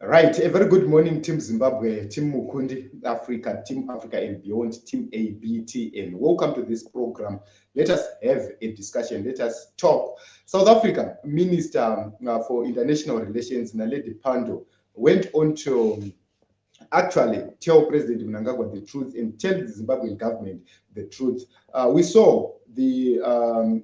Right, a very good morning, Team Zimbabwe, Team Mukundi, Africa, Team Africa and beyond, Team ABTN. Welcome to this program. Let us have a discussion. Let us talk. South Africa Minister for International Relations, Naledi Pandor, went on to actually tell President Mnangagwa the truth and tell the Zimbabwean government the truth. We saw the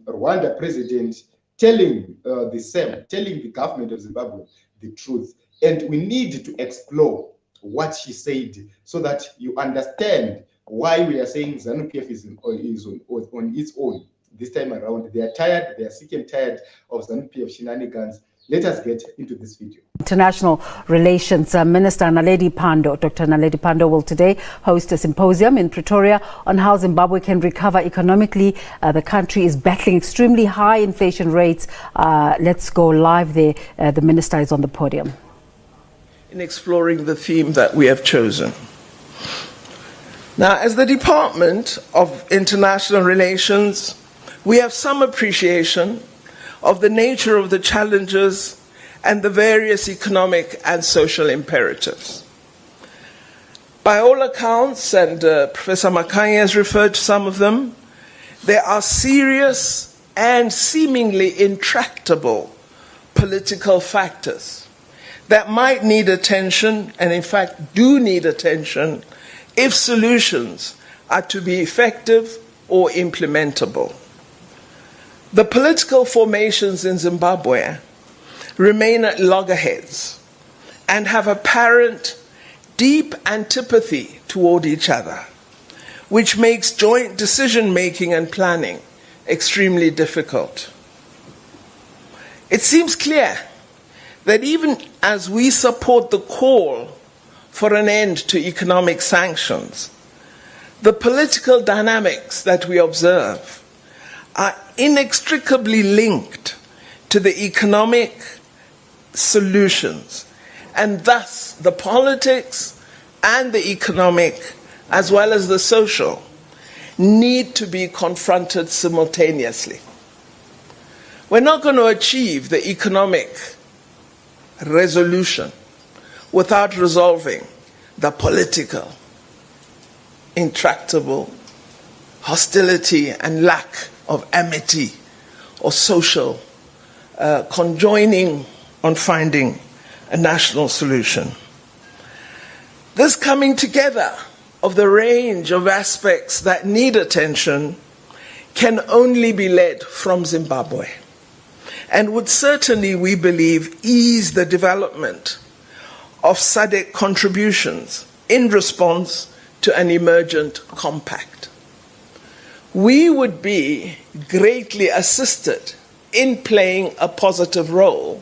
Rwanda president telling the same, telling the government of Zimbabwe the truth. And we need to explore what she said so that you understand why we are saying ZANU-PF is on its own this time around. They are tired, they are sick and tired of ZANU-PF shenanigans. Let us get into this video. International Relations Minister Naledi Pandor, Dr. Naledi Pandor, will today host a symposium in Pretoria on how Zimbabwe can recover economically. The country is battling extremely high inflation rates. Let's go live there. The minister is on the podium. In exploring the theme that we have chosen. Now, as the Department of International Relations, we have some appreciation of the nature of the challenges and the various economic and social imperatives. By all accounts, and Professor Makhanye has referred to some of them, there are serious and seemingly intractable political factors that might need attention, and in fact do need attention, if solutions are to be effective or implementable. The political formations in Zimbabwe remain at loggerheads and have apparent deep antipathy toward each other, which makes joint decision-making and planning extremely difficult. It seems clear that even as we support the call for an end to economic sanctions, the political dynamics that we observe are inextricably linked to the economic solutions, and thus the politics and the economic, as well as the social, need to be confronted simultaneously. We're not going to achieve the economic resolution without resolving the political, intractable hostility and lack of amity or social conjoining on finding a national solution. This coming together of the range of aspects that need attention can only be led from Zimbabwe, and would certainly, we believe, ease the development of SADC contributions in response to an emergent compact. We would be greatly assisted in playing a positive role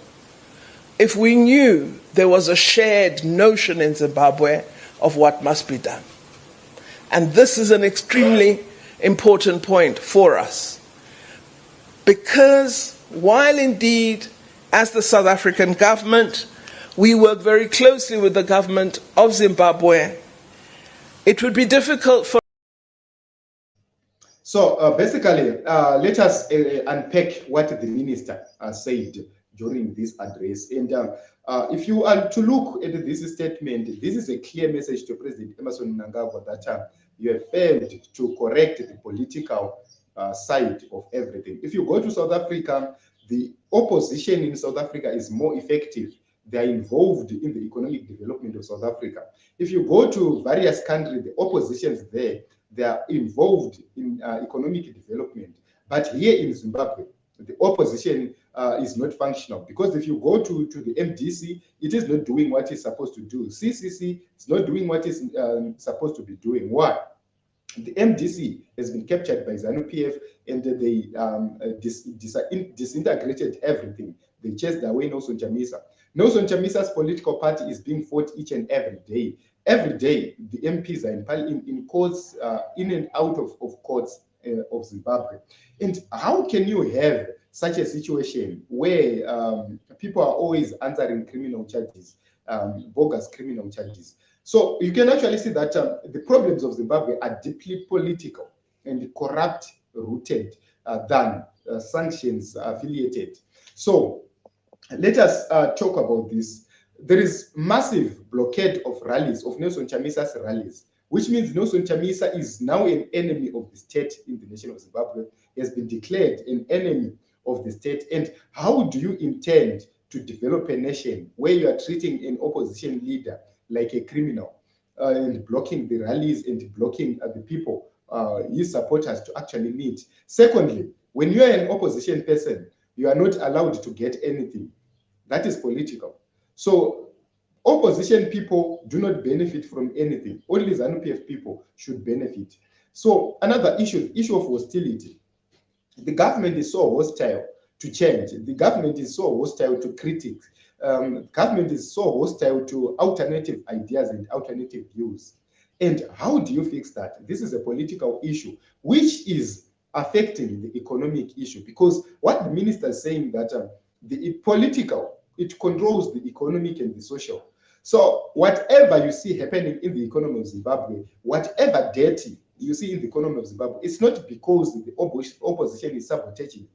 if we knew there was a shared notion in Zimbabwe of what must be done. And this is an extremely important point for us, because while indeed, as the South African government, we work very closely with the government of Zimbabwe, it would be difficult for... So basically, let us unpack what the minister said during this address. And if you are to look at this statement, this is a clear message to President Emmerson Mnangagwa that you have failed to correct the political side of everything. If you go to South Africa, the opposition in South Africa is more effective. They are involved in the economic development of South Africa. If you go to various countries, the oppositions there, they are involved in economic development. But here in Zimbabwe, the opposition is not functional, because if you go to the MDC, it is not doing what it's supposed to do. CCC is not doing what it's supposed to be doing. Why? The MDC has been captured by ZANU-PF, and they disintegrated everything. They chased away Nelson Chamisa. Nelson Chamisa's political party is being fought each and every day. Every day, the MPs are in courts, in and out of courts of Zimbabwe. And how can you have such a situation where people are always answering criminal charges, bogus criminal charges? So you can actually see that the problems of Zimbabwe are deeply political and corrupt-rooted than sanctions affiliated. So let us talk about this. there is massive blockade of rallies, of Nelson Chamisa's rallies, which means Nelson Chamisa is now an enemy of the state in the nation of Zimbabwe. He has been declared an enemy of the state. And how do you intend to develop a nation where you are treating an opposition leader like a criminal and blocking the rallies and blocking the people his supporters to actually meet? Secondly, when you are an opposition person, you are not allowed to get anything. That is political. So opposition people do not benefit from anything. Only ZANU-PF people should benefit. So another issue of hostility. The government is so hostile to change. The government is so hostile to critics. The government is so hostile to alternative ideas and alternative views. And how do you fix that? This is a political issue, which is affecting the economic issue, because what the minister is saying that the political, it controls the economic and the social. So whatever you see happening in the economy of Zimbabwe, whatever dirty you see in the economy of Zimbabwe, it's not because the opposition is sabotaging,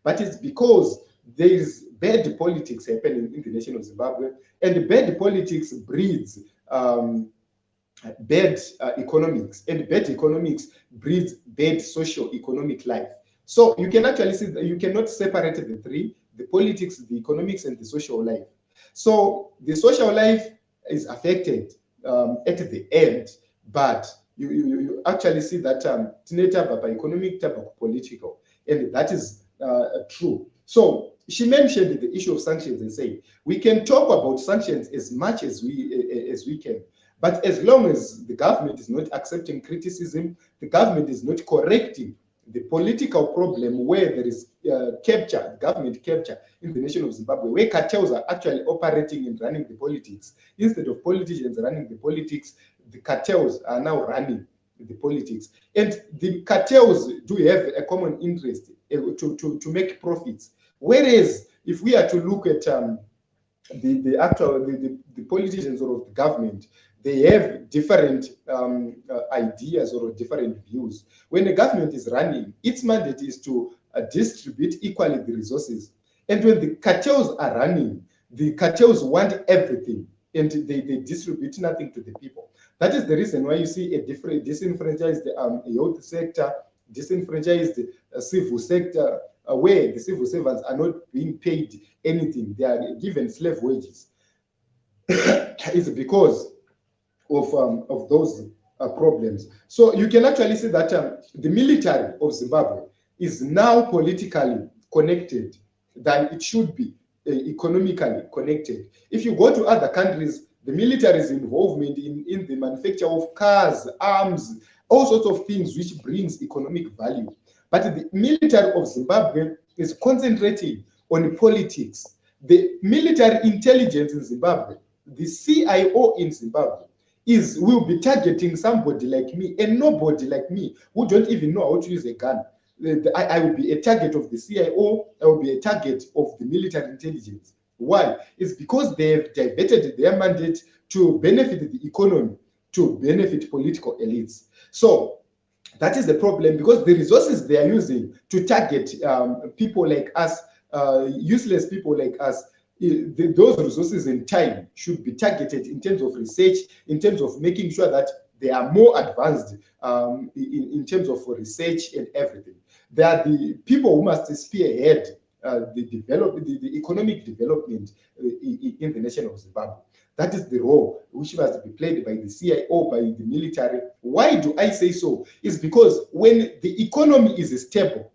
but it's because there is bad politics happening in the nation of Zimbabwe, and bad politics breeds bad economics, and bad economics breeds bad socio-economic life. So you can actually see that you cannot separate the three: the politics, the economics, and the social life. So the social life is affected at the end, but you actually see that economic political, and that is true. So she mentioned the issue of sanctions and saying we can talk about sanctions as much as we can, but as long as the government is not accepting criticism, the government is not correcting the political problem where there is government capture in the nation of Zimbabwe, where cartels are actually operating and running the politics. Instead of politicians running the politics, the cartels are now running the politics. And the cartels do have a common interest to make profits. Whereas if we are to look at the politicians or the government, they have different ideas or different views. When the government is running, its mandate is to distribute equally the resources. And when the cartels are running, the cartels want everything, and they distribute nothing to the people. That is the reason why you see a different disenfranchised youth sector, disenfranchised civil sector, where the civil servants are not being paid anything. They are given slave wages. It's because of those problems. So you can actually see that the military of Zimbabwe is now politically connected than it should be economically connected. If you go to other countries, the military's involvement in the manufacture of cars, arms, all sorts of things which brings economic value. But the military of Zimbabwe is concentrating on politics. The military intelligence in Zimbabwe, the CIO in Zimbabwe, will be targeting somebody like me and nobody like me who don't even know how to use a gun. I will be a target of the CIO, I will be a target of the military intelligence. Why? It's because they have diverted their mandate to benefit the economy, to benefit political elites. So that is the problem, because the resources they are using to target people like us, useless people like us, those resources and time should be targeted in terms of research, in terms of making sure that they are more advanced in terms of research and everything. They are the people who must spearhead the economic development in the nation of Zimbabwe. That is the role which must be played by the CIO, by the military. Why do I say so? It's because when the economy is stable,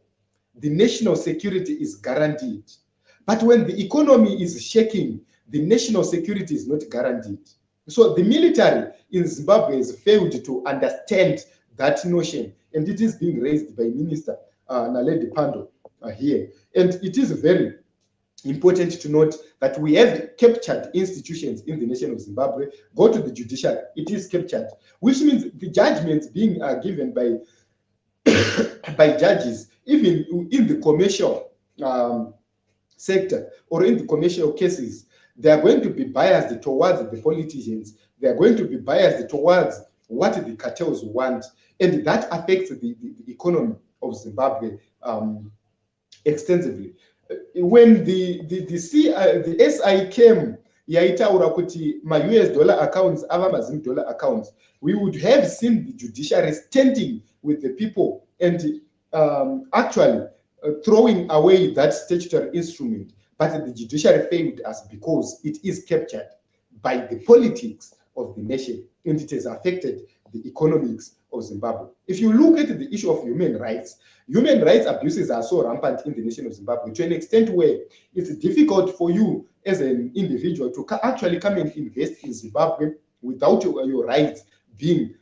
the national security is guaranteed. But when the economy is shaking, the national security is not guaranteed. So the military in Zimbabwe has failed to understand that notion, and it is being raised by Minister Naledi Pandor here. And it is very important to note that we have captured institutions in the nation of Zimbabwe. Go to the judiciary, it is captured, which means the judgments being given by by judges, even in the commercial sector or in the commercial cases, they are going to be biased towards the politicians. They are going to be biased towards what the cartels want, and that affects the economy of Zimbabwe extensively. When the SI came, yaitaura kuti ma-US dollar accounts ava ma-Zim dollar accounts, we would have seen the judiciary standing with the people and actually throwing away that statutory instrument. But the judiciary failed us because it is captured by the politics of the nation, and it has affected the economics of Zimbabwe. If you look at the issue of human rights abuses are so rampant in the nation of Zimbabwe to an extent where it's difficult for you as an individual to actually come and invest in Zimbabwe without your rights being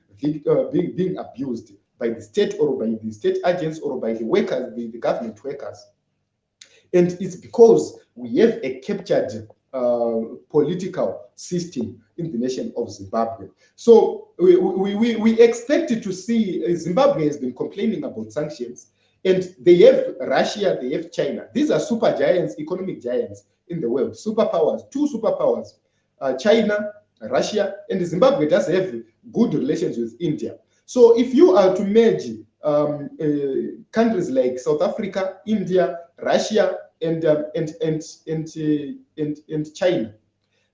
abused by the state or by the state agents or by the workers, the government workers. And it's because we have a captured political system in the nation of Zimbabwe. So we expected to see Zimbabwe has been complaining about sanctions, and they have Russia, they have China. These are super giants, economic giants in the world, superpowers, two superpowers, China, Russia, and Zimbabwe does have good relations with India. So if you are to merge countries like South Africa, India, Russia, and China,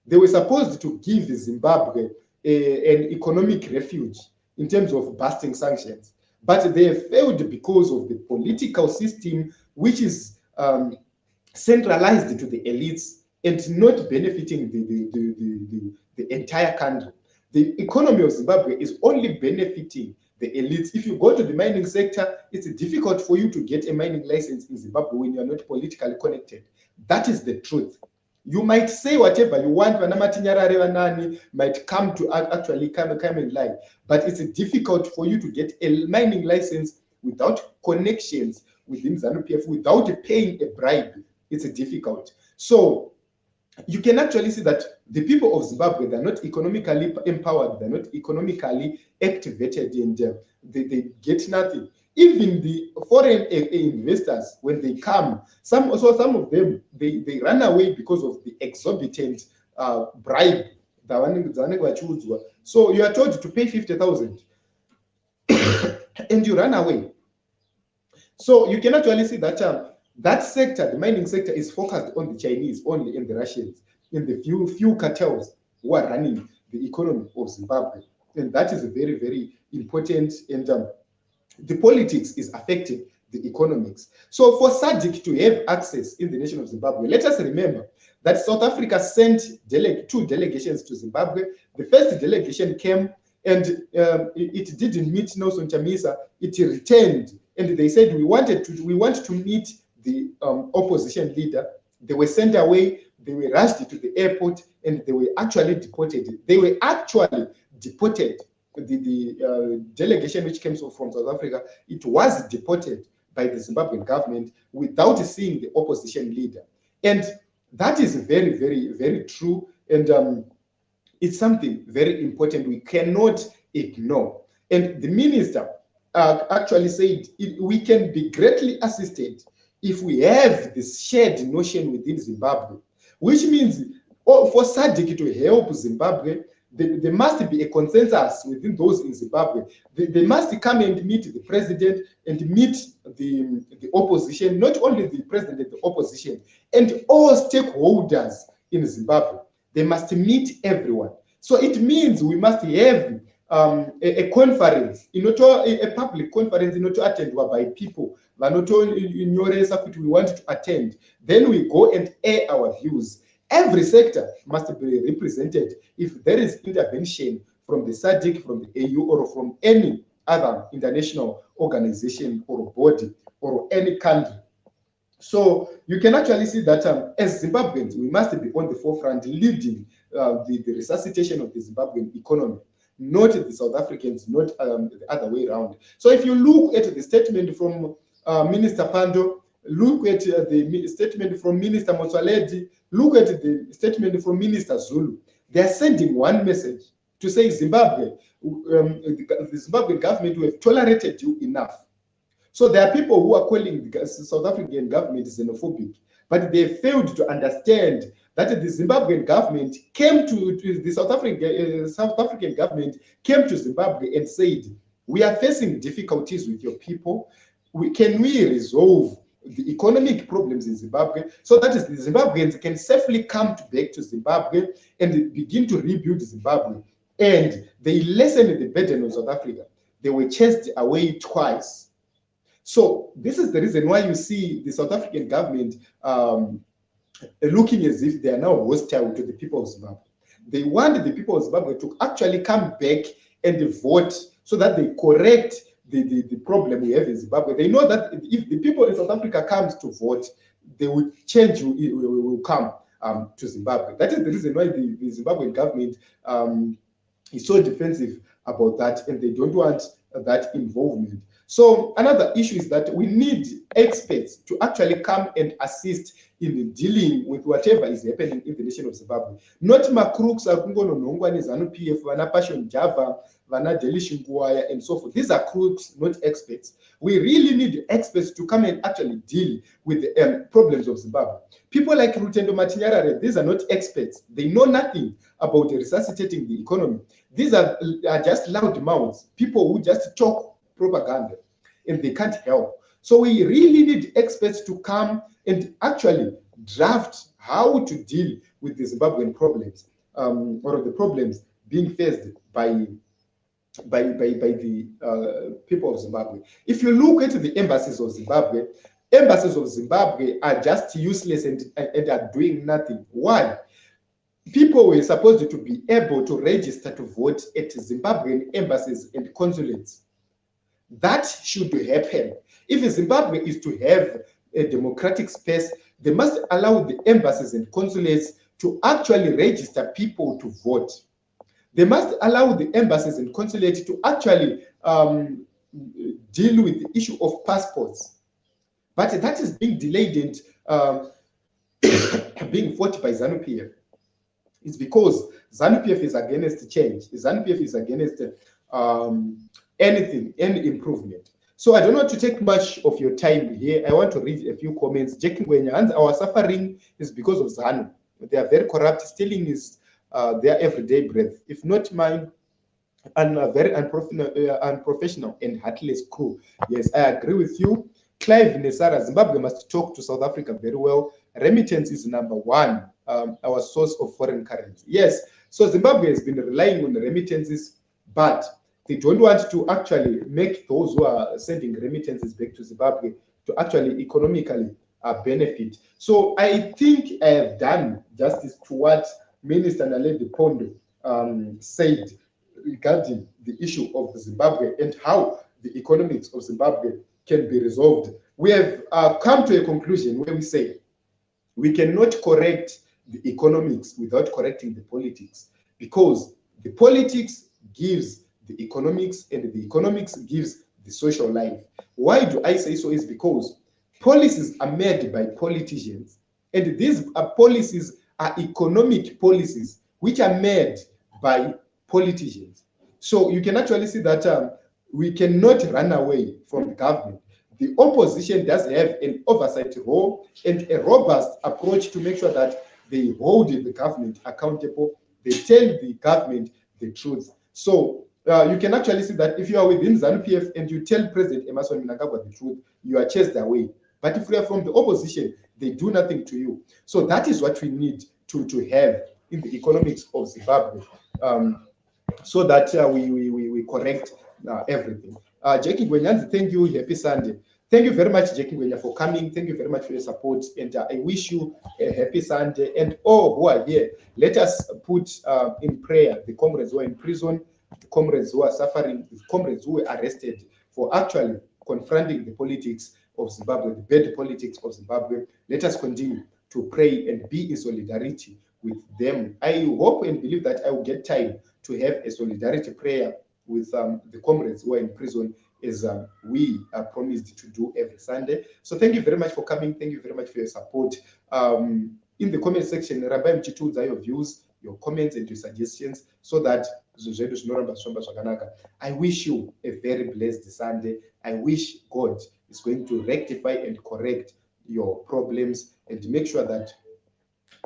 they were supposed to give Zimbabwe an economic refuge in terms of busting sanctions, but they have failed because of the political system, which is centralized to the elites and not benefiting the entire country. The economy of Zimbabwe is only benefiting the elites. If you go to the mining sector, it's difficult for you to get a mining license in Zimbabwe when you are not politically connected. That is the truth. You might say whatever you want, might come to actually come and lie, but it's difficult for you to get a mining license without connections within ZANU-PF, without paying a bribe. It's difficult. So you can actually see that the people of Zimbabwe, they're not economically empowered, they're not economically activated, and they get nothing. Even the foreign investors, when they come, some of them, they run away because of the exorbitant bribe. So you are told to pay 50,000 and you run away. So you can actually see that that sector, the mining sector, is focused on the Chinese only and the Russians, and the few cartels who are running the economy of Zimbabwe. And that is very, very important. And the politics is affecting the economics. So for SADC to have access in the nation of Zimbabwe, let us remember that South Africa sent two delegations to Zimbabwe. The first delegation came and it didn't meet Nelson Chamisa. It returned and they said, we want to meet the opposition leader. They were sent away, they were rushed to the airport, and they were actually deported. The delegation which came from South Africa, it was deported by the Zimbabwean government without seeing the opposition leader. And that is very, very, very true. And it's something very important we cannot ignore. And the minister actually said we can be greatly assisted if we have this shared notion within Zimbabwe, which means for SADC to help Zimbabwe, there must be a consensus within those in Zimbabwe. They must come and meet the president and meet the opposition, not only the president and the opposition, and all stakeholders in Zimbabwe. They must meet everyone. So it means we must have a conference, a public conference attended by people. We want to attend. Then we go and air our views. Every sector must be represented. If there is intervention from the SADC, from the AU, or from any other international organization or body or any country. So you can actually see that as Zimbabweans, we must be on the forefront leading the resuscitation of the Zimbabwean economy, not the South Africans, not the other way around. So if you look at the statement from Minister Pandor, look at the statement from Minister Motsoaledi, look at the statement from Minister Zulu. They are sending one message to say Zimbabwe, the Zimbabwean government, we have tolerated you enough. So there are people who are calling the South African government xenophobic, but they failed to understand that the Zimbabwean government came to the South African government came to Zimbabwe and said, we are facing difficulties with your people. Can we resolve the economic problems in Zimbabwe, so that is the Zimbabweans can safely come back to Zimbabwe and begin to rebuild Zimbabwe. And they lessened the burden of South Africa. They were chased away twice. So this is the reason why you see the South African government looking as if they are now hostile to the people of Zimbabwe. They want the people of Zimbabwe to actually come back and vote so that they correct the problem we have in Zimbabwe. They know that if the people in South Africa comes to vote, they will change, will come to Zimbabwe. That is the reason why the Zimbabwean government is so defensive about that, and they don't want that involvement. So another issue is that we need experts to actually come and assist in dealing with whatever is happening in the nation of Zimbabwe. Not makrooks akungononhongwa neZANU-PF, vana Passion Java, vana Delish Nguwaya, and so forth. These are crooks, not experts. We really need experts to come and actually deal with the problems of Zimbabwe. People like Rutendo Matinyarare, these are not experts. They know nothing about resuscitating the economy. These are just loud mouths, people who just talk propaganda, and they can't help. So we really need experts to come and actually draft how to deal with the Zimbabwean problems, or the problems being faced by the people of Zimbabwe. If you look at the embassies of Zimbabwe are just useless and are doing nothing. Why? People were supposed to be able to register to vote at Zimbabwean embassies and consulates. That should happen. If Zimbabwe is to have a democratic space, they must allow the embassies and consulates to actually register people to vote. They must allow the embassies and consulates to actually deal with the issue of passports. But that is being delayed and being fought by ZANU-PF. It's because ZANU-PF is against change. ZANU-PF is against anything, any improvement. So I don't want to take much of your time here. I want to read a few comments. Jackie Ngwenyans, our suffering is because of ZANU. They are very corrupt. Stealing is their everyday breath. If not mine, and a very unprofessional and heartless crew. Yes, I agree with you. Clive Nesara, Zimbabwe must talk to South Africa very well. Remittance is number one, our source of foreign currency. Yes, so Zimbabwe has been relying on remittances, but they don't want to actually make those who are sending remittances back to Zimbabwe to actually economically benefit. So I think I have done justice to what Minister Naledi Pandor said regarding the issue of Zimbabwe and how the economics of Zimbabwe can be resolved. We have come to a conclusion where we say we cannot correct the economics without correcting the politics, because the politics gives the economics and the economics gives the social life. Why do I say so? Is because policies are made by politicians, and these policies are economic policies which are made by politicians. So you can actually see that we cannot run away from the government. The opposition does have an oversight role and a robust approach to make sure that they hold the government accountable. They tell the government the truth. So you can actually see that if you are within ZANU-PF and you tell President Emmerson Mnangagwa the truth, you are chased away. But if you are from the opposition, they do nothing to you. So that is what we need to have in the economics of Zimbabwe, so that we correct everything. Jackie Ngwenyans, thank you. Happy Sunday. Thank you very much, Jackie Ngwenya, for coming. Thank you very much for your support. And I wish you a happy Sunday. And all who are here, let us put in prayer the comrades who are in prison, the comrades who are suffering, the comrades who were arrested for actually confronting the politics of Zimbabwe, the bad politics of Zimbabwe. Let us continue to pray and be in solidarity with them. I hope and believe that I will get time to have a solidarity prayer with the comrades who are in prison, as we are promised to do every Sunday. So thank you very much for coming. Thank you very much for your support. In the comment section, Rambai Mchituza, your views, your comments and your suggestions, so that I wish you a very blessed Sunday. I wish God is going to rectify and correct your problems and make sure that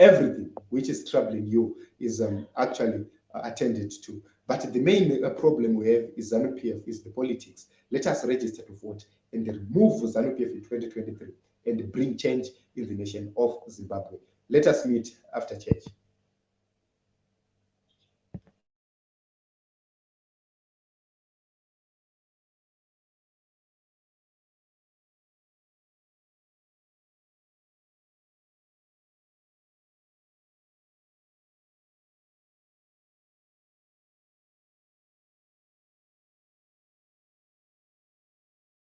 everything which is troubling you is actually attended to. But the main problem we have is ZANU-PF, is the politics. Let us register to vote and remove ZANU-PF in 2023 and bring change in the nation of Zimbabwe. Let us meet after church.